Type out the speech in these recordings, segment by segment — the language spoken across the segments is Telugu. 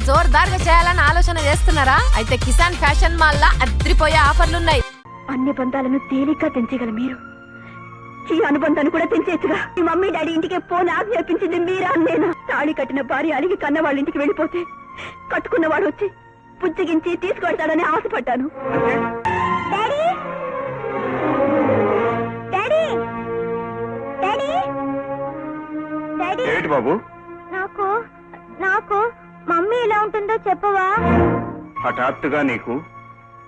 జోర్దార్గా చేయాలని ఆలోచన చేస్తున్నారా? అయితే కిసాన్ ఫ్యాషన్ మాల్ లా అద్రిపోయే ఆఫర్లున్నాయి. అన్ని బంధాలను తేలిగ్గా తెంచగల మీరు ఈ అనుబంధాన్ని కూడా తెంచేచ్చుగా. మీ మమ్మీ డాడీ ఇంటికి పోని ఆజ్ఞాపించింది మీరా నేనా? తాళి కట్టిన భార్య అలిగి కన్న వాళ్ళ ఇంటికి వెళ్ళిపోతే కట్టుకున్నవాడు వచ్చి పుచ్చిగించి తీసుకెళ్తాడని ఆశపడ్డాను. డాడీ డాడీ డాడీ డాడీ ఏంటి బాబు? నాకు నాకు మమ్మీ ఎలా ఉంటుందో చెప్పవా? హఠాత్తుగా నీకు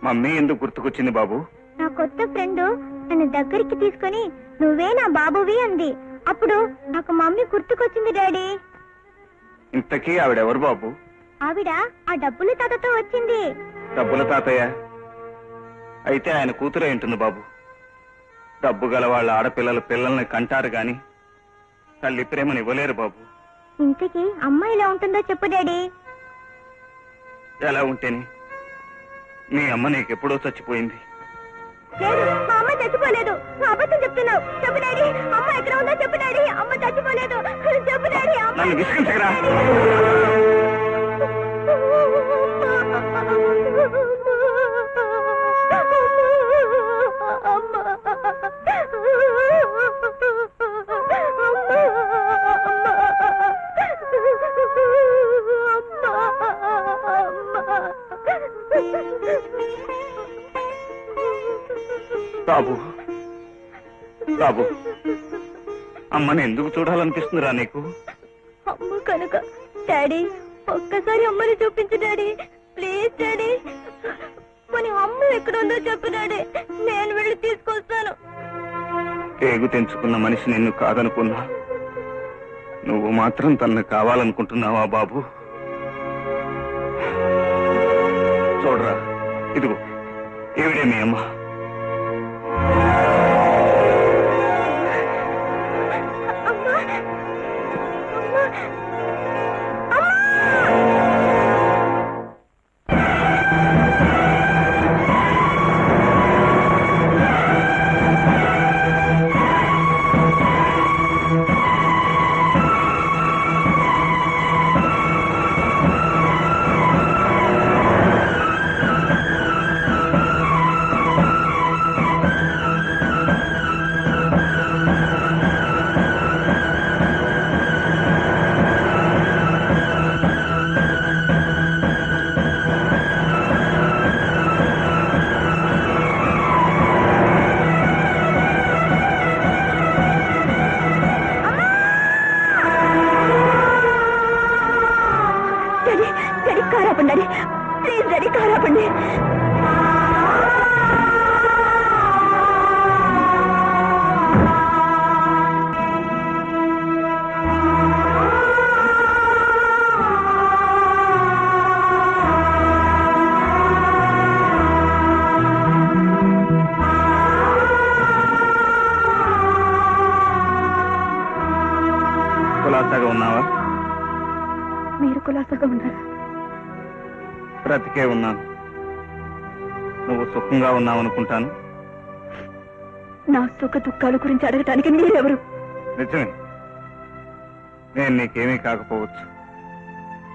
మమ్మీ ఎందుకు గుర్తుకొచ్చింది బాబు? నా కొత్త ఫ్రెండ్ నన్ను దగ్గరికి తీసుకుని నువ్వే నా బాబువి అంది. అప్పుడు నాకు మమ్మీ గుర్తుకొచ్చింది డాడీ. ఇంతకీ ఆవిడెవరు బాబు? ఆవిడ ఆ డబ్బుల తాతతో వచ్చింది. డబ్బుల తాతయ్య అయితే ఆయన కూతురే ఉంటుంది బాబు. డబ్బు గల వాళ్ళ ఆడపిల్లల పిల్లల్ని కంటారు గాని తల్లి ప్రేమని ఇవ్వలేరు బాబు. ఇంతకీ అమ్మ ఎలా ఉంటుందో చెప్పు డాడీ. ఎలా ఉంటేని నీ అమ్మ నీకెప్పుడో చచ్చిపోయింది. లేదు, మా అమ్మ చచ్చిపోలేదు. నువ్వు అబద్ధం చెప్తున్నావు. చెప్పు డాడీ, అమ్మ ఎక్కడ ఉందో చెప్పు డాడీ. అమ్మ చచ్చిపోలేదు. చెప్పు డాడీ. నన్ను విసిగించగరా? బాబు బాబు, అమ్మని ఎందుకు చూడాలనిపిస్తుందిరా నీకు? అమ్మ కనుక డాడీ ఒక్కసారి అమ్మని చూపించు డాడీ, ప్లీజ్ డాడీ. మరి అమ్మ ఎక్కడ ఉందో చెప్పు డాడీ, నేను వెళ్ళి తీసుకొస్తాను. పేగు తెంచుకున్న మనిషి నిన్ను కాదనుకున్నా, నువ్వు మాత్రం తనను కావాలనుకుంటున్నావా బాబు? చూడరా, ఇదిగో ఏవిడే మీ అమ్మ. ప్లీజ్ డాడీ, కారాపండి. కులాసాగా ఉన్నావా? మీరు కులాసాగా ఉన్నారా? బ్రతికే ఉన్నాను. నువ్వు సుఖంగా ఉన్నావనుకుంటాను. నా సుఖ దుఃఖాల గురించి అడగటానికి మీరెవరు? నిజమే, నేను నీకేమీ కాకపోవచ్చు.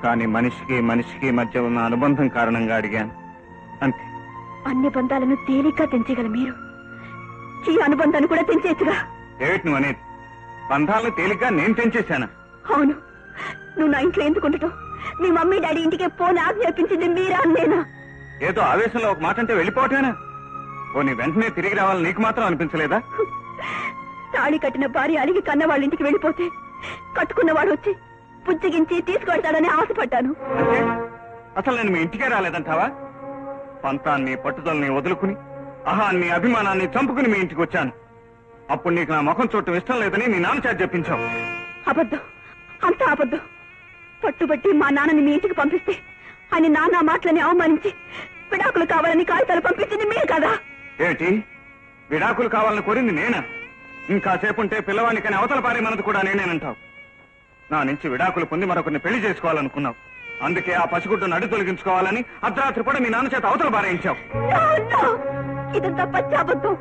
కానీ మనిషికి మనిషికి మధ్య ఉన్న అనుబంధం కారణంగా అడిగాను, అంతే. అన్ని బంధాలను తేలిగ్గా తెంచగల మీరు ఈ అనుబంధాన్ని కూడా తెంచేచ్చుగా. ఏమిటి నువ్వు అనేది? బంధాలను తేలిగ్గా నేను తెంచేశానా? అవును, నువ్వు నా ఇంట్లో ఎందుకు ఉండటం? మీ మమ్మీ డాడీ ఇంటికి పోని ఆజ్ఞాపించింది మీరా నేనా? ఏదో ఆవేశంలో ఒక మాట అంటే వెళ్ళిపోవటమేనా? పోనీ వెంటనే తిరిగి రావాలని నీకు మాత్రం అనిపించలేదా? తాళి కట్టిన భార్య అలిగి కన్న వాళ్ళ ఇంటికి వెళ్ళిపోతే కట్టుకున్నవాడు వచ్చి పుచ్చిగించి తీసుకెళ్తాడని ఆశపడ్డాను. అంటే అసలు నేను మీ ఇంటికే రాలేదంటావా? పంతాన్ని పట్టుదలని వదులుకుని అహాన్ని అభిమానాన్ని చంపుకుని మీ ఇంటికి వచ్చాను. అప్పుడు నీకు నా ముఖం చూడటం ఇష్టం లేదని నీ నాన్న చేత చెప్పించావు. అబద్ధం, అంతా అబద్ధం. పట్టుబట్టి మా నాన్నని మీ ఇంటికి పంపిస్తే ఆయన నాన్న మాటలని అవమానించి విడాకులు కావాలని కాగితాలు పంపించింది మీరు కదా? ఏమిటి, విడాకులు కావాలని కోరింది నేనా? ఇంకాసేపు ఉంటే పిల్లవాడికని అవతల పారే మనది కూడా నేనేనంటావు. నా నుంచి విడాకులు పొంది మరొకరిని పెళ్లి చేసుకోవాలనుకున్నావు. అందుకే ఆ పసిగుడ్డును అడ్డు తొలగించుకోవాలని అర్ధరాత్రి కూడా మీ నాన్న చేత అవతల పారేయించావు. ఇదంతా పచ్చాబద్ధం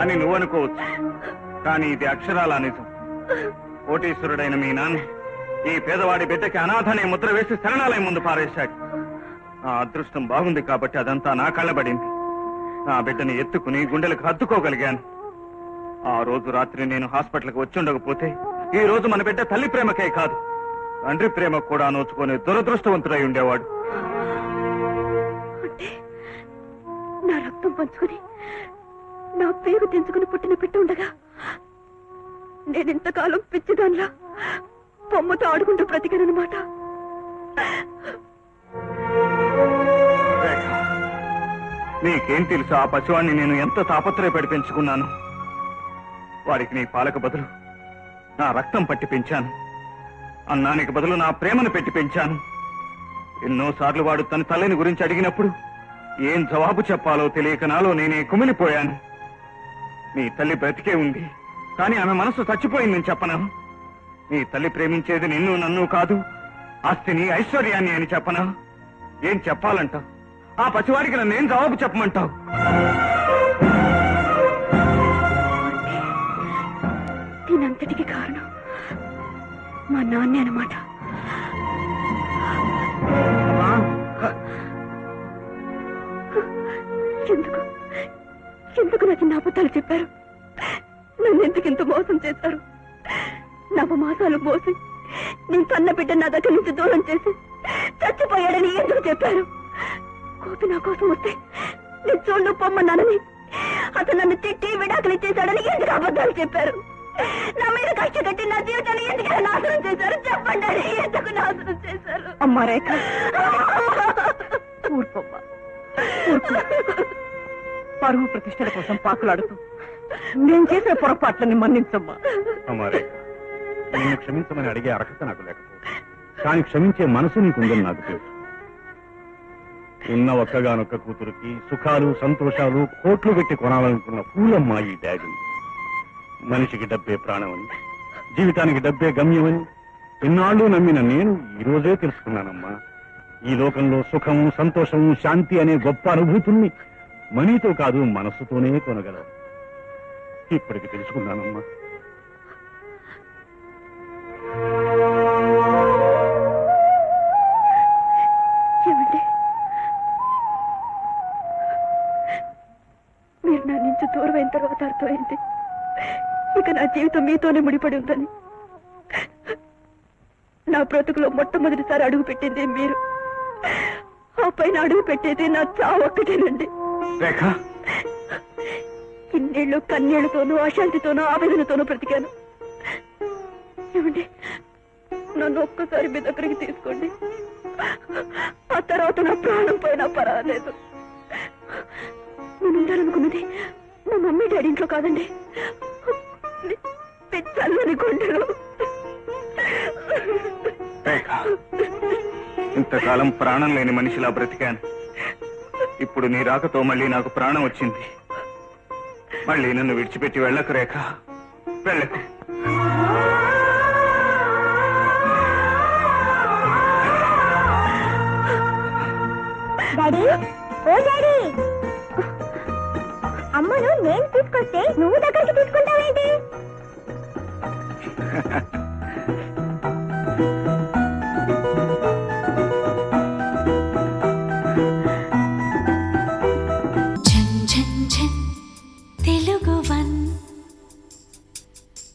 అని నువ్వు అనుకోవచ్చు, కానీ ఇది అక్షరాల నిజం. కోటీశ్వరుడైన మీ నాన్న ఈ పేదవాడి బిడ్డకి అనాథనే ముద్ర వేసి శరణాలయం ముందు పారేశాడు. నా అదృష్టం బాగుంది కాబట్టి అదంతా నా కళ్ళబడింది. నా బిడ్డని ఎత్తుకుని గుండెలకు హత్తుకోగలిగాను. ఆ రోజు రాత్రి నేను హాస్పిటల్కి వచ్చి ఉండకపోతే ఈ రోజు మన బిడ్డ తల్లి ప్రేమకే కాదు, తండ్రి ప్రేమ కూడా నోచుకునే దురదృష్టవంతుడై ఉండేవాడు. అంటే నా రక్తం పంచుకుని నా పేరు తెంచుకుని పుట్టిన బిడ్డ ఉండగా నేనింతకాలం పిచ్చిదాన్లా బొమ్మతో ఆడుకుంటూ బ్రతికానన్నమాట. నీకేం తెలుసు ఆ పశువాన్ని నేను ఎంత తాపత్రయపడి పెంచుకున్నాను. వాడికి నీ పాలకు బదులు నా రక్తం పట్టి పెంచాను. అన్నానికి బదులు నా ప్రేమను పెట్టి పెంచాను. ఎన్నోసార్లు వాడు తన తల్లిని గురించి అడిగినప్పుడు ఏం జవాబు చెప్పాలో తెలియక నాలో నేనే కుమిలిపోయాను. నీ తల్లి బ్రతికే ఉంది, కానీ ఆమె మనసు చచ్చిపోయిందని చెప్పనా? నీ తల్లి ప్రేమించేది నిన్ను నన్ను కాదు, ఆస్తిని ఐశ్వర్యాన్ని అని చెప్పనా? ఏం చెప్పాలంటావు? ఆ పసివాడికి నన్ను ఏం జవాబు చెప్పమంటావు? దీనంతటికి కారణం మా నాన్నే అన్నమాట. ఎందుకు ఎందుకు నాకు నా అబద్ధాలు చెప్పారు? నన్ను ఎందుకు ఇంత మోసం చేశారు? నవమాసాలు మోసి నేను కన్న బిడ్డ నా దగ్గర నుంచి దూరం చేసి చచ్చిపోయాడని ఎందుకు చెప్పారు? కోపి నా కోసం వస్తే నేను చూడు పొమ్మన్నానని, అతను నన్ను తిట్టి విడాకులు ఇచ్చేశాడని ఎందుకు అబద్ధాలు చెప్పారు? నా మీద కష్ట కట్టి నా జీవితాన్ని ఎందుకు నాశనం చేశారు? చెప్పండి, ఎందుకు నాశనం చేశారు? అమ్మా రేఖ, ఊరుకోమ్మా, పరువు ప్రతిష్టల కోసం పాకులాడుతూ నేను చేసిన పొరపాట్లని మన్నించమ్మా. అమ్మారే, నిన్ను క్షమించమని అడిగే అర్హత నాకు లేకపోతే, కానీ క్షమించే మనసు నీకుందని నాకు తెలుసు. ఉన్న ఒక్కగానొక్క కూతురికి సుఖాలు సంతోషాలు కోట్లు పెట్టి కొనాలనుకున్న పూలమ్మ ఈ డాడీ. మనిషికి డబ్బే ప్రాణమని, జీవితానికి డబ్బే గమ్యమని ఎన్నాళ్ళు నమ్మిన నేను ఈ రోజే తెలుసుకున్నానమ్మా. ఈ లోకంలో సుఖము సంతోషము శాంతి అనే గొప్ప అనుభూతుల్ని మనీతో కాదు మనస్సుతోనే కొనగలరు. ఇప్పటికి తెలుసుకున్నానమ్మా. ఏమండి, మీరు నా నుంచి దూరం అయిన తర్వాత అర్థమైంది ఇక నా జీవితం మీతోనే ముడిపడి ఉందని. నా బ్రతుకులో మొట్టమొదటిసారి అడుగు పెట్టింది మీరు, ఆ పైన అడుగు పెట్టేది నా చావు ఒక్కటేనండి. ఇన్నేళ్ళు కన్నీళ్లతోనూ అశాంతితోనూ ఆవేదనతోనూ బ్రతికాను. ఏమండి, నన్ను ఒక్కసారి మీ దగ్గరికి తీసుకోండి. ఆ తర్వాత నా ప్రాణం పోయినా పర్వాలేదు. నేను ఉండాలనుకున్నది మా మమ్మీ డాడీ ఇంట్లో కాదండి, చల్లని గుండెలు. ఇంతకాలం ప్రాణం లేని మనిషిలా బ్రతికాను. ఇప్పుడు నీ రాకతో మళ్ళీ నాకు ప్రాణం వచ్చింది. మళ్ళీ నన్ను విడిచిపెట్టి వెళ్ళకు రేఖ, వెళ్ళకు. డాడీ, ఓ డాడీ, అమ్మను నేను తీసుకొస్తే నువ్వు దగ్గరికి తీసుకుంటావేంటి?